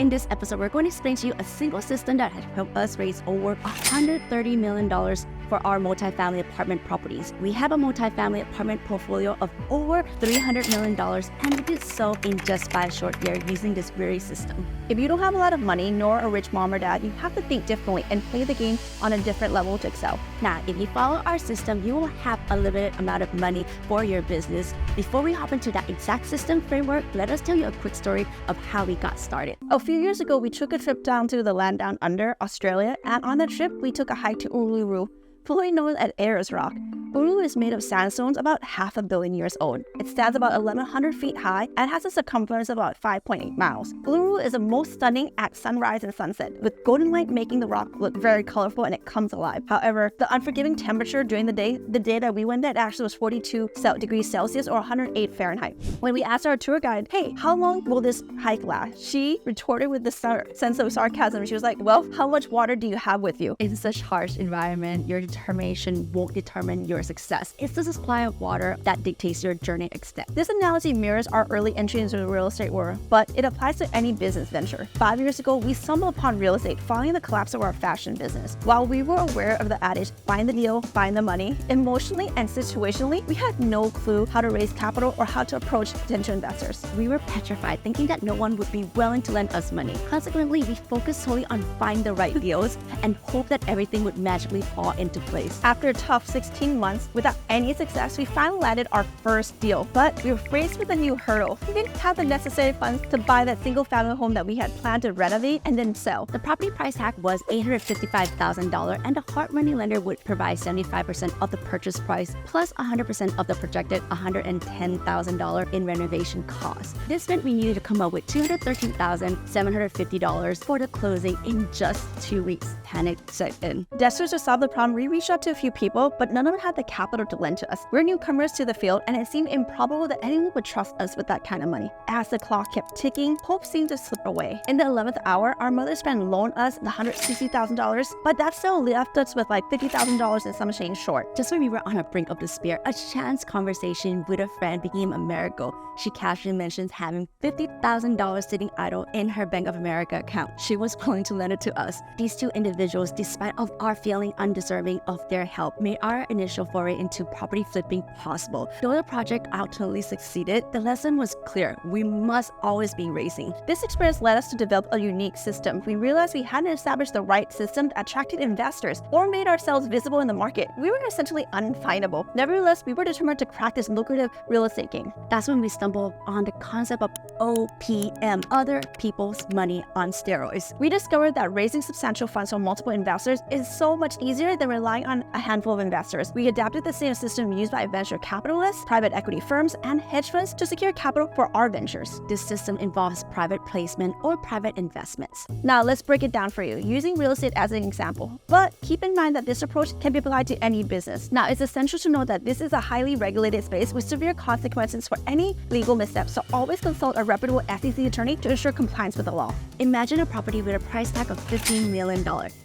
In this episode, we're going to explain to you a single system that has helped us raise over $130 million for our multifamily apartment properties. We have a multifamily apartment portfolio of over $300 million, and we did so in just 5 short years using this very system. If you don't have a lot of money, nor a rich mom or dad, you have to think differently and play the game on a different level to excel. Now, if you follow our system, you will have a limited amount of money for your business. Before we hop into that exact system framework, let us tell you a quick story of how we got started. A few years ago, we took a trip down to the land down under, Australia, and on the trip, we took a hike to Uluru, fully known as Ayers Rock. Uluru is made of sandstones about 500 million years old. It stands about 1,100 feet high and has a circumference of about 5.8 miles. Uluru is the most stunning at sunrise and sunset, with golden light making the rock look very colorful and it comes alive. However, the unforgiving temperature during the day that we went at actually was 42 degrees Celsius or 108 Fahrenheit. When we asked our tour guide, hey, how long will this hike last? She retorted with this sense of sarcasm. She was like, well, how much water do you have with you? In such harsh environment, your determination won't determine your success. It's the supply of water that dictates your journey extent. This analogy mirrors our early entry into the real estate world, but it applies to any business venture. 5 years ago, we stumbled upon real estate following the collapse of our fashion business. While we were aware of the adage, find the deal, find the money, emotionally and situationally, we had no clue how to raise capital or how to approach potential investors. We were petrified, thinking that no one would be willing to lend us money. Consequently, we focused solely on finding the right deals and hope that everything would magically fall into place. After a tough 16 months, without any success, we finally landed our first deal, but we were faced with a new hurdle. We didn't have the necessary funds to buy that single-family home that we had planned to renovate and then sell. The property price tag was $855,000, and the hard money lender would provide 75% of the purchase price plus 100% of the projected $110,000 in renovation costs. This meant we needed to come up with $213,750 for the closing in just 2 weeks. Panic set in. Desperate to solve the problem, we reached out to a few people, but none of them had the capital to lend to us. We're newcomers to the field, and it seemed improbable that anyone would trust us with that kind of money. As the clock kept ticking, hope seemed to slip away. In the 11th hour, our mother's friend loaned us the $160,000, but that still left us with like $50,000 and some change short. Just when we were on the brink of despair, a chance conversation with a friend became a miracle. She casually mentioned having $50,000 sitting idle in her Bank of America account. She was willing to lend it to us. These two individuals, despite of our feeling undeserving of their help, made our initial foray into property flipping possible. Though the project ultimately succeeded, the lesson was clear. We must always be raising. This experience led us to develop a unique system. We realized we hadn't established the right system that attracted investors or made ourselves visible in the market. We were essentially unfindable. Nevertheless, we were determined to crack this lucrative real estate game. That's when we stumbled on the concept of OPM, other people's money on steroids. We discovered that raising substantial funds from multiple investors is so much easier than relying on a handful of investors. We adapted the same system used by venture capitalists, private equity firms, and hedge funds to secure capital for our ventures. This system involves private placement or private investments. Now let's break it down for you, using real estate as an example. But keep in mind that this approach can be applied to any business. Now, it's essential to know that this is a highly regulated space with severe consequences for any legal missteps, so always consult a reputable SEC attorney to ensure compliance with the law. Imagine a property with a price tag of $15 million.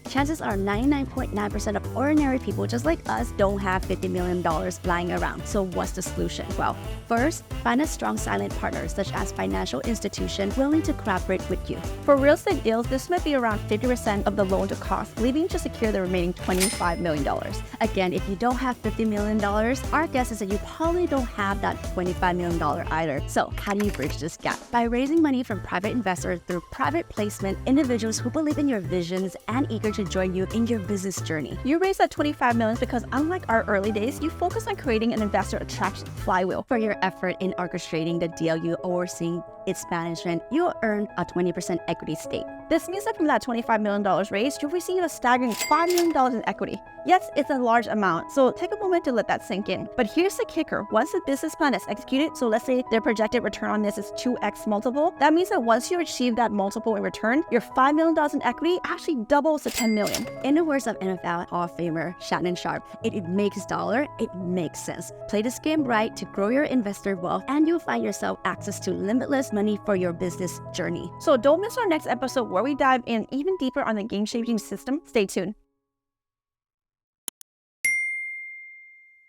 Chances are 99.9% of ordinary people just like us don't have $50 million lying around. So what's the solution? Well, first, find a strong silent partner such as financial institution willing to collaborate with you. For real estate deals, this might be around 50% of the loan to cost, leaving to secure the remaining $25 million. Again, if you don't have $50 million, our guess is that you probably don't have that $25 million either. So how do you bridge this gap? By raising money from private investors through private placement, individuals who believe in your visions and eager to join you in your business journey. You raised that $25 million because unlike our early days, you focus on creating an investor attraction flywheel. For your effort in orchestrating the deal, you overseeing its management, you'll earn a 20% equity stake. This means that from that $25 million raised, you'll receive a staggering $5 million in equity. Yes, it's a large amount, so take a moment to let that sink in. But here's the kicker. Once the business plan is executed, so let's say their projected return on this is 2x multiple, that means that once you achieve that multiple in return, your $5 million in equity actually doubles to $10 million. In the words of NFL Hall of Famer Shannon Sharp, it makes dollar, it makes sense. Play this game right to grow your investor wealth, and you'll find yourself access to limitless money for your business journey. So don't miss our next episode where we dive in even deeper on the game-changing system. Stay tuned.